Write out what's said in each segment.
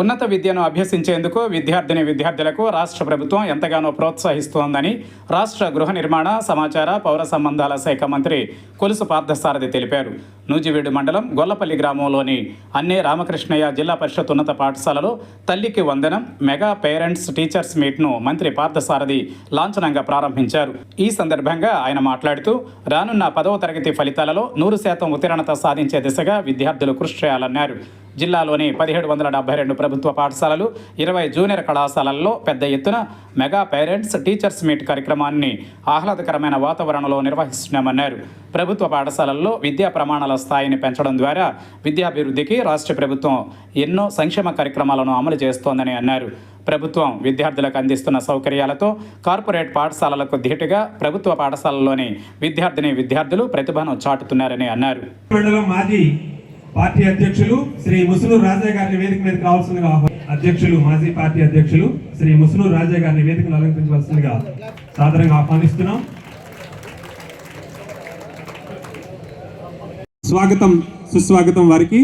ఉన్నత విద్యను అభ్యసించేందుకు విద్యార్థులకు రాష్ట్ర ప్రభుత్వం ఎంతగానో ప్రోత్సహిస్తోందని రాష్ట్ర గృహ నిర్మాణ సమాచార పౌర సంబంధాల శాఖ మంత్రి కొలుసు పార్థసారథి తెలిపారు. నూజివీడు మండలం గొల్లపల్లి గ్రామంలోని అన్నే రామకృష్ణయ్య జిల్లా పరిషత్ ఉన్నత పాఠశాలలో తల్లికి వందనం మెగా పేరెంట్స్ టీచర్స్ మీట్ను మంత్రి పార్థసారథి లాంఛనంగా ప్రారంభించారు. ఈ సందర్భంగా ఆయన మాట్లాడుతూ రానున్న 10వ తరగతి ఫలితాలలో 100% ఉత్తీర్ణత సాధించే దిశగా విద్యార్థులు కృషి చేయాలన్నారు. జిల్లాలోని 1772 ప్రభుత్వ పాఠశాలలు 20 జూనియర్ కళాశాలల్లో పెద్ద ఎత్తున మెగా పేరెంట్స్ టీచర్స్ మీట్ కార్యక్రమాన్ని ఆహ్లాదకరమైన వాతావరణంలో నిర్వహిస్తున్నామన్నారు. ప్రభుత్వ పాఠశాలల్లో విద్యా ప్రమాణాల స్థాయిని పెంచడం ద్వారా విద్యాభివృద్ధికి రాష్ట్ర ప్రభుత్వం ఎన్నో సంక్షేమ కార్యక్రమాలను అమలు చేస్తోందని అన్నారు. ప్రభుత్వం విద్యార్థులకు అందిస్తున్న సౌకర్యాలతో కార్పొరేట్ పాఠశాలలకు ధీటుగా ప్రభుత్వ పాఠశాలల్లోని విద్యార్థులు ప్రతిభను చాటుతున్నారని అన్నారు. పార్టీ అధ్యక్షులు శ్రీ ముసునూరు రాజయ్య గారిని వేదిక మీద కావాల్సిందిగా అధ్యక్షులు మాజీ పార్టీ అధ్యక్షులు శ్రీ ముసునూరు రాజయ్య గారిని వేదికను అలంకరించవలసిందిగా సాదరంగా ఆహ్వానిస్తున్నాం. స్వాగతం సుస్వాగతం వారికి.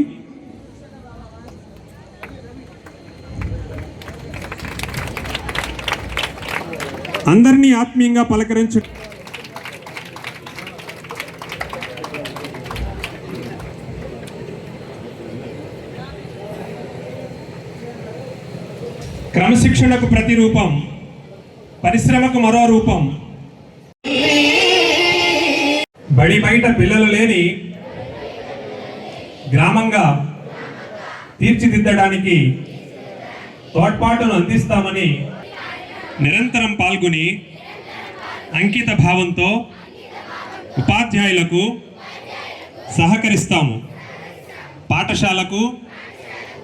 అందరినీ ఆత్మీయంగా పలకరించు క్రమశిక్షణకు ప్రతిరూపం, పరిశ్రమకు మరో రూపం. బడి బయట పిల్లలు లేని గ్రామంగా తీర్చిదిద్దడానికి తోడ్పాటును అందిస్తామని నిరంతరం పాల్గొని అంకిత భావంతో ఉపాధ్యాయులకు సహకరిస్తాము. పాఠశాలకు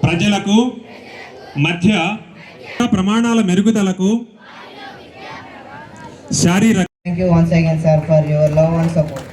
ప్రజలకు మధ్య ప్రమాణాల మెరుగుదలకు Thank you once again, sir, for your love and support.